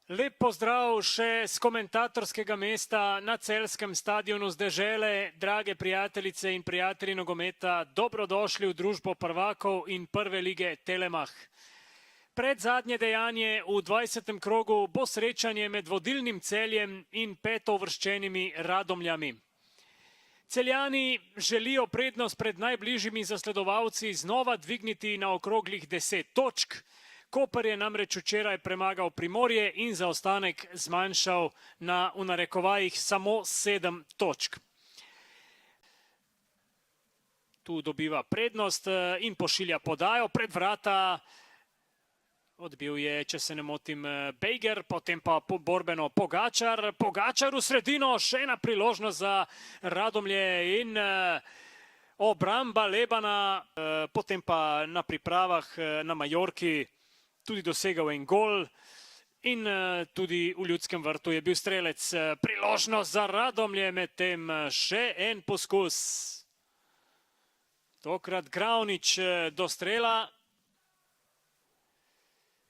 Lep pozdrav še z komentatorskega mesta na celjskem stadionu z Dežele. Drage prijateljice in prijatelji nogometa, dobrodošli v družbo prvakov in prve lige Telemach. Predzadnje dejanje v 20. krogu bo srečanje med vodilnim Celjem in petouvrščenimi Radomljami. Celjani želijo prednost pred najbližjimi zasledovalci znova dvigniti na okroglih 10 točk. Koper je namreč včeraj premagal Primorje in zaostanek zmanjšal na, v narekovajih, samo 7 točk. Tu dobiva prednost in pošilja podajo pred vrata. Odbil je, če se ne motim, Bejger, potem pa borbeno Pogačar. Pogačar v sredino, še ena priložnost za Radomlje in obramba Lebana. Potem pa na pripravah na Majorki tudi dosegal en gol in tudi v Ljudskem vrtu je bil strelec. Priložnost za Radomlje, medtem še en poskus. Tokrat Gravnič do strela.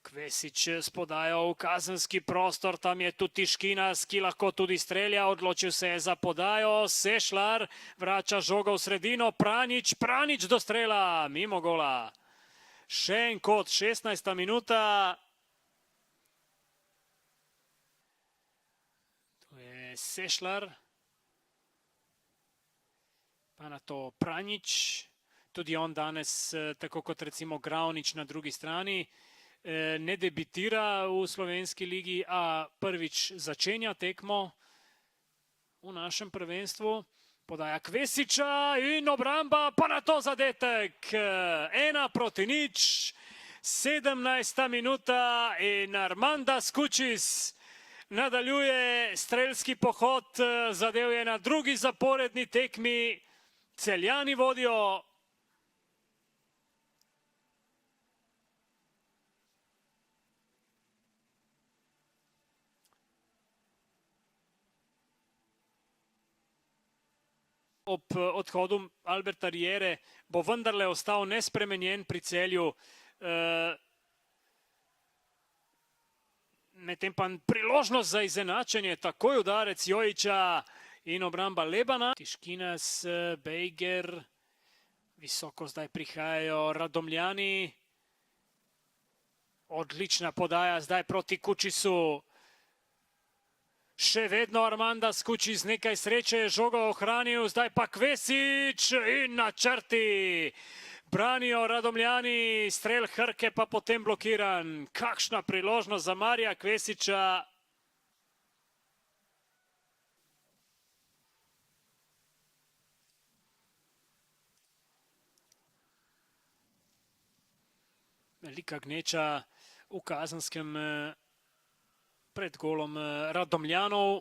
Kvesič spodajal v kazenski prostor, tam je tudi Tiškinas, ki lahko tudi strelja, odločil se je za podajo. Sešlar vrača žogo v sredino, Pranjič do strela, mimo gola. Še en kot, 16. minuta. To je Sešlar. Pa na to Pranjič. Tudi on danes, tako kot recimo Gravnič na drugi strani, ne debitira v slovenski ligi, a prvič začenja tekmo v našem prvenstvu. Podaja Kvesiča in obramba, pa na to zadetek. 1-0, 17. minuta in Armanda Skučis nadaljuje strelski pohod. Zadev je na drugi zaporedni tekmi. Celjani vodijo. Ob odhodu Alberta Riere bo vendarle ostal nespremenjen pri Celju. Medtem pa priložnost za izenačenje, takoj udarec Jojiča in obramba Lebana. Tiškinas, Bejger, visoko zdaj prihajajo Radomljani. Odlična podaja zdaj proti Kučisu. Še vedno Armanda Skučis, nekaj sreče je žogo ohranil, zdaj pa Kvesič in na črti. Branijo Radomljani, strel Hrke pa potem blokiran. Kakšna priložnost za Marija Kvesiča. Velika gneča v kazenskem pred golom Radomljanov.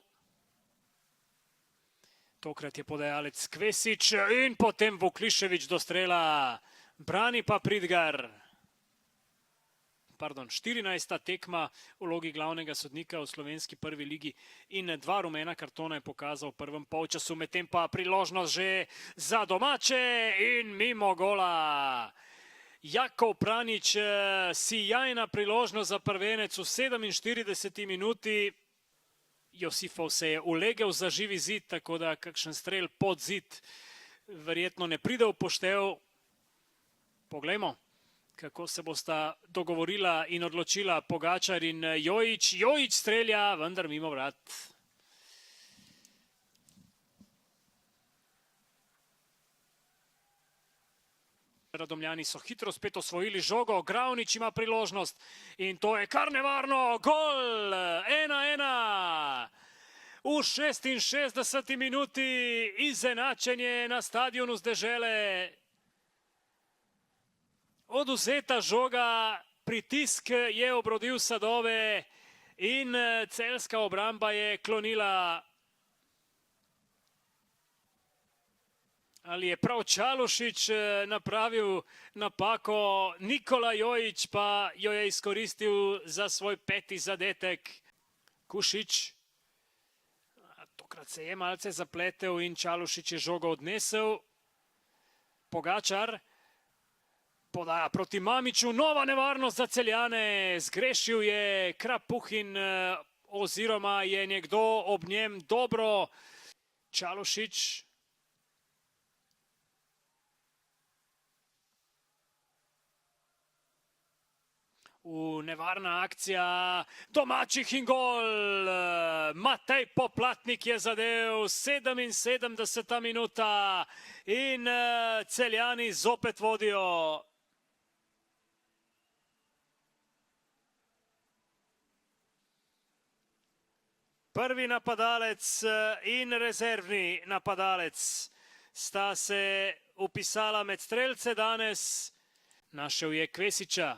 Tokrat je podajalec Kvesič in potem Vuklišević do strela. Brani pa Pridgar. 14. tekma v vlogi glavnega sodnika v slovenski prvi ligi in 2 rumena kartona je pokazal v prvem polčasu, medtem pa priložnost že za domače in mimo gola. Jakov Pranjič, sijajna priložnost za prvenec v 47. minuti. Josifov se je ulegel za živi zid, tako da kakšen strel pod zid verjetno ne pride v poštev. Poglejmo, kako se bosta dogovorila in odločila Pogačar in Jojič. Jojič strelja, vendar mimo vrat. Radomljani so hitro spet osvojili žogo, Gravnič ima priložnost in to je kar nevarno. Gol! 1-1. V 66. minuti izenačenje na stadionu z Dežele. Odvzeta žoga, pritisk je obrodil sadove in celjska obramba je klonila. Ali je prav Čalušić napravil napako, Nikola Jojič pa jo je izkoristil za svoj 5. zadetek. Kušić, tokrat se je malce zapletel in Čalušić je žogo odnesel. Pogačar, Podaja proti Mamiću, nova nevarnost za Celjane, zgrešil je Krapuhin oziroma je nekdo ob njem dobro. Čalušić. Nevarna akcija domačih in gol. Matej Poplatnik je zadev, 77. minuta in Celjani zopet vodijo. Prvi napadalec in rezervni napadalec sta se upisala med strelce danes. Našel je Kvesića.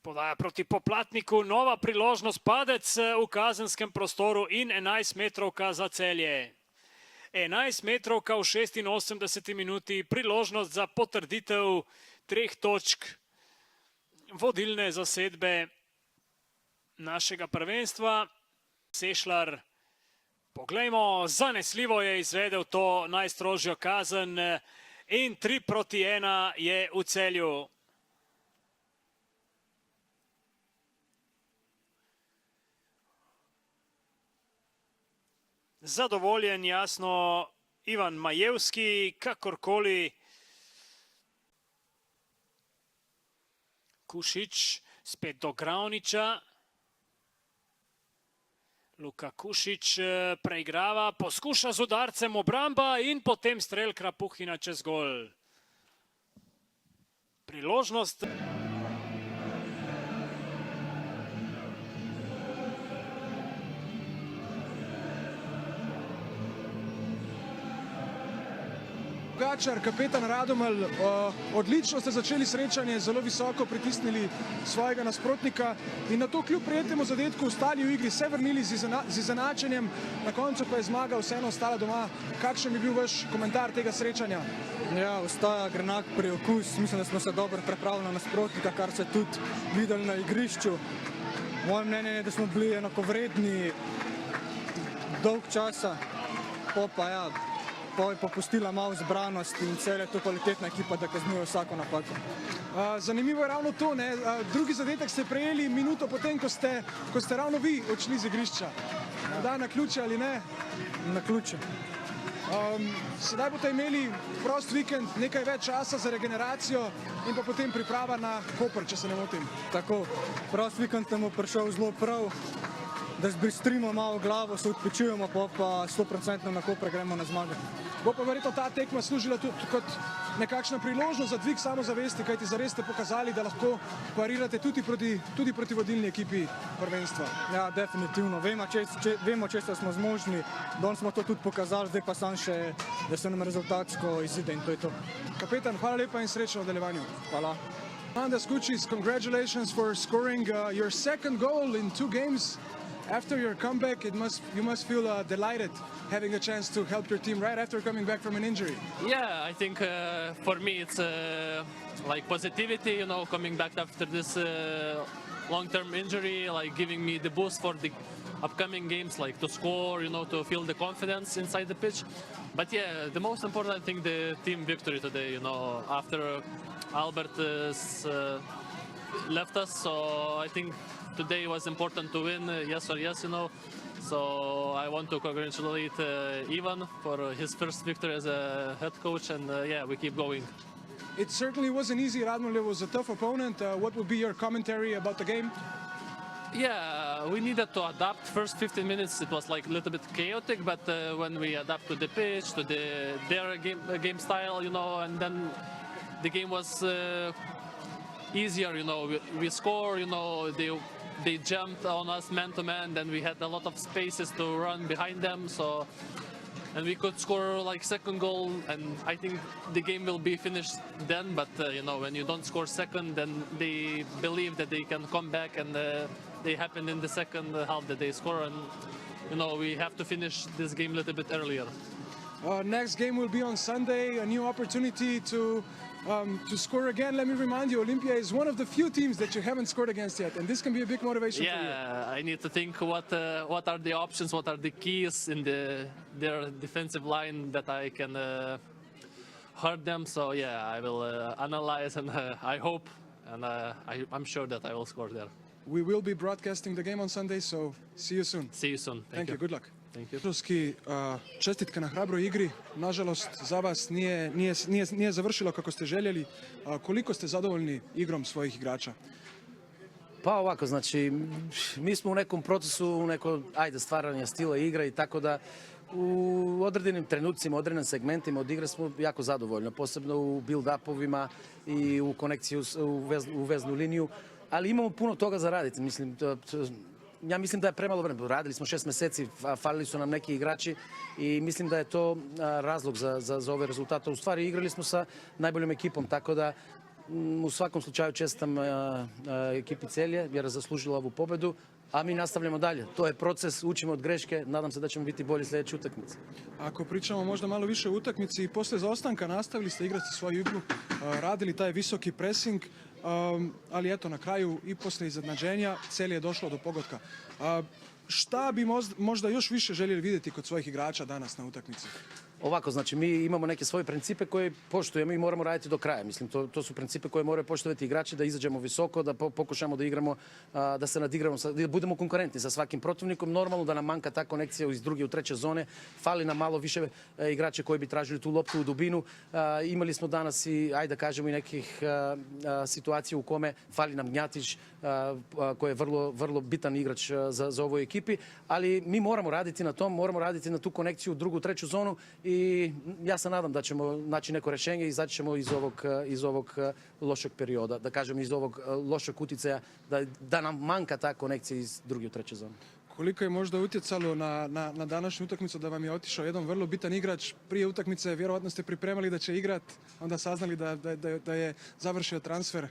Podaja proti Poplatniku, nova priložnost, padec v kazenskem prostoru in 11 metrovka za Celje. 11 metrovka v 86. minuti, priložnost za potrditev 3 točk vodilne zasedbe našega prvenstva. Sešlar, poglejmo, zanesljivo je izvedel to najstrožjo kazen in 3-1 je v Celju. Zadovoljen, jasno, Ivan Majevski, kakorkoli. Kušić, spet do Gravniča. Luka Kušić preigrava, poskuša z udarcem obramba in potem strel Krapuhina čez gol. Priložnost. Pogačar, kapetan Radomelj, odlično ste začeli srečanje, zelo visoko pritisnili svojega nasprotnika in na to kljub prijetnemu zadetku ostali v igri, se vrnili z izenačenjem, na koncu pa je zmaga vseeno ostala doma. Kakšen bi bil vaš komentar tega srečanja? Ja, ostaja grenak priokus, mislim, da smo se dobro pripravili na nasprotnika, kar se tudi videli na igrišču. Moje mnenje je, da smo bili enakovredni dolg časa, pa ja, je popustila malo zbranost in Celje je to kvalitetna ekipa, da kaznuje vsako napako. Zanimivo je ravno to, ne? Drugi zadetek ste prejeli minuto potem, ko ste ravno vi odšli z igrišča. Da, na ključe ali ne? Na ključe. Sedaj boste imeli prost vikend, nekaj več časa za regeneracijo in pa potem priprava na Koper, če se ne motim. Tako, prost vikend nam bo prišel zelo prav, da zbistrimo malo glavo, se odpočujemo, pa 100% na Koper gremo na zmage. Bo pa verjetno ta tekma služila tudi kot nekakšna priložnost za dvig samozavesti, kajti zares ste pokazali, da lahko parirate tudi proti vodilni ekipi prvenstva. Ja, definitivno. Vemo, česa smo zmožni, danes smo to tudi pokazali, zdaj pa sam še, da se nam rezultatsko izide in to je to. Kapetan, hvala lepa in srečno v nadaljevanju. Hvala. Amanda Skučić, congratulations for scoring your second goal in 2 games. After your comeback, you must feel delighted having a chance to help your team right after coming back from an injury. Yeah, I think for me it's like positivity, you know, coming back after this long-term injury, like giving me the boost for the upcoming games, like to score, you know, to feel the confidence inside the pitch. But yeah, the most important thing, the team victory today, you know, after Albert left us, so I think today was important to win, yes or yes, you know. So I want to congratulate Ivan for his first victory as a head coach, and yeah, we keep going. It certainly wasn't easy. Radomelj was a tough opponent. What would be your commentary about the game? Yeah, we needed to adapt. First 15 minutes it was like a little bit chaotic, but when we adapt to the pitch, to their game style, you know, and then the game was easier, you know. We score, you know, they jumped on us man to man, then we had a lot of spaces to run behind them, so and we could score like second goal, and I think the game will be finished then, but you know, when you don't score second, then they believe that they can come back, and they happened in the second half that they score, and you know, we have to finish this game a little bit earlier. Next game will be on Sunday, a new opportunity to score again. Let me remind you, Olympia is one of the few teams that you haven't scored against yet, and this can be a big motivation for you. Yeah, I need to think what are the options, what are the keys in their defensive line that I can heard them. So yeah, I will analyze and I hope and I'm sure that I will score there. We will be broadcasting the game on Sunday, so see you soon. See you soon. Thank you. Good luck. Thank you. Ruski, čestitke na hrabroj igri. Nažalost, za vas nije završilo kako ste željeli. Koliko ste zadovoljni igrom svojih igrača? Pa ovako, znači, mi smo u nekom procesu, u neko, stvaranja stila igre i tako da u određenim trenucima, određenim segmentima od igre smo jako zadovoljni, posebno u build-upovima i u konekciju u veznu liniju, ali imamo puno toga za raditi, ja mislim da je premalo vremena. Radili smo 6 mjeseci, falili su nam neki igrači i mislim da je to razlog za ove rezultate. U stvari igrali smo sa najboljom ekipom, tako da u svakom slučaju čestitam ekipi Celje jer je zaslužila ovu pobedu, a mi nastavljamo dalje. To je proces, učimo od greške, nadam se da ćemo biti bolji sljedeće utakmice. Ako pričamo možda malo više o utakmici, i poslije zaostanka nastavili ste igrati svoju igru, radili taj visoki pressing, ali eto na kraju i poslije iznenađenja Celje je došlo do pogotka. Šta bi možda još više željeli vidjeti kod svojih igrača danas na utakmici? Ovako, znači mi imamo neke svoje principe koje poštujemo i moramo raditi do kraja. Mislim, to su principe koje moraju poštovati igrači, da izađemo visoko, da pokušamo da igramo, da se nadigramo, da budemo konkurentni sa svakim protivnikom. Normalno da nam manjka ta konekcija iz druge u treće zone. Fali nam malo više igrače koji bi tražili tu loptu u dubinu. Imali smo danas i, da kažemo, i nekih situacija u kome fali nam Gnjatić, koji je vrlo bitan igrač za ovoj ekipi. Ali mi moramo raditi na tom, moramo raditi na tu konekciju u drugu, treću zonu. I ja se nadam da ćemo naći neko rješenje i izaći ćemo iz ovog lošeg perioda, da kažem iz ovog lošeg utjecaja, da nam manjka ta konekcija iz druge u treće zone. Koliko je možda utjecalo na današnju utakmicu da vam je otišao jedan vrlo bitan igrač prije utakmice, vjerojatno ste pripremali da će igrat, onda saznali da je završio transfer?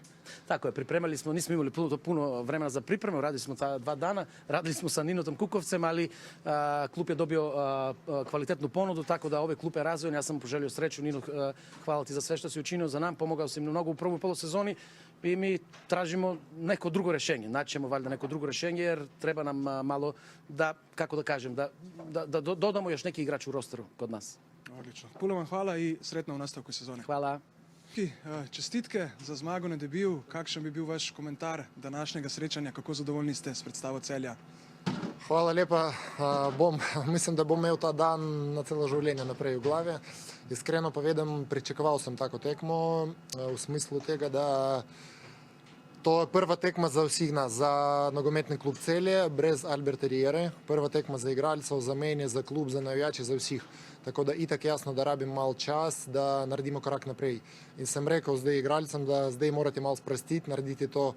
Tako je, pripremali smo, nismo imali puno vremena za pripremu, radili smo ta 2 dana, radili smo sa Ninotom Kukovcem, ali klub je dobio kvalitetnu ponudu, tako da ove klupe razvojen, ja sam poželio sreću. Nino, hvala ti za sve što si učinio za nam, pomogao si mi mnogo u prvoj polusezoni i mi tražimo neko drugo rješenje, naćemo valjda neko drugo rješenje jer treba nam malo da, kako da kažem, da dodamo još neki igrač u rosteru kod nas. Odlično. Puno vam hvala i sretno u nastavku sezone. Hvala. Čestitke za zmago na debiju. Kakšen bi bil vaš komentar današnjega srečanja? Kako zadovoljni ste s predstavo Celja? Hvala lepa. Mislim, da bom imel ta dan na celo življenje naprej v glavi. Iskreno povedam, pričakoval sem tako tekmo v smislu tega, da to je prva tekma za vseh nas, za nogometni klub Celje, brez Alberta Riere. Prva tekma za igralcev, za mene, za klub, za navijače, za vseh. Tako da itak jasno, da rabim malo čas, da naredimo korak naprej. In sem rekel zdaj igralcem, da zdaj morate malo sprostiti, narediti to,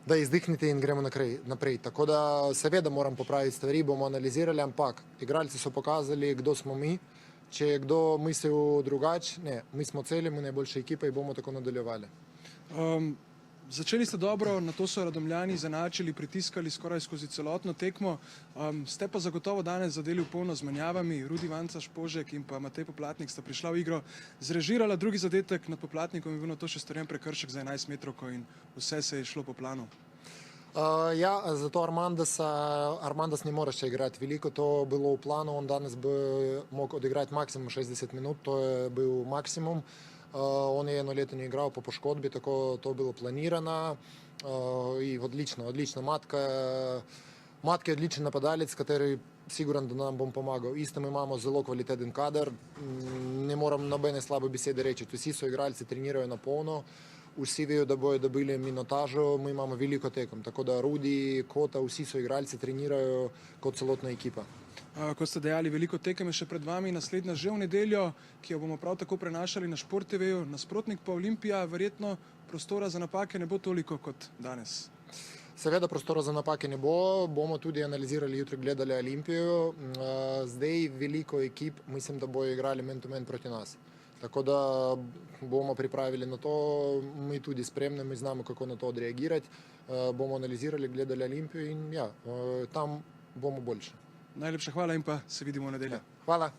da izdihnite in gremo naprej. Tako da seveda moram popraviti stvari, bomo analizirali, ampak igralci so pokazali, kdo smo mi. Če je kdo mislil drugače, ne, mi smo Celje, mi najboljša ekipa in bomo tako nadaljevali. Začeli ste dobro, na to so Radomljani izenačili, pritiskali skoraj skozi celotno tekmo. Ste pa zagotovo danes zadeli v polno z menjavami. Rudi Vancaš, Požek in pa Matej Poplatnik sta prišla v igro, zrežirala drugi zadetek nad Poplatnikom in bil na to še storjen prekršek za 11 metrovko in vse se je šlo po planu. Ja, zato Armandas ne more še igrati veliko, to bilo v planu, on danes bi mogel odigrati maksimum 60 minut, to je bil maksimum. On je 1 leto ni igral po poškodbi, tako to je bilo planirano in odlično. Matka je odličen napadalec, kateri siguran, da nam bom pomagal. Isto imamo zelo kvaliteten kader, ne moram nobene slabe besede reči, vsi so igralci, trenirajo na polno, vsi vejo, da bojo dobili minutažo, mi imamo veliko tekem, tako da Rudi, Kota, vsi so igralci, trenirajo kot celotna ekipa. Kot ste dejali, veliko tekem je še pred vami, naslednja že v nedeljo, ki jo bomo prav tako prenašali na Šport TV-ju, nasprotnik pa Olimpija, verjetno prostora za napake ne bo toliko kot danes. Seveda prostora za napake ne bo, bomo tudi analizirali, jutri gledali Olimpijo. Zdaj veliko ekip, mislim, da bojo igrali man-to-man proti nas. Tako da bomo pripravili na to, mi tudi spremno, mi znamo, kako na to odreagirati. Bomo analizirali, gledali Olimpijo in ja, tam bomo boljši. Najlepša hvala in pa se vidimo v nedeljo. Hvala.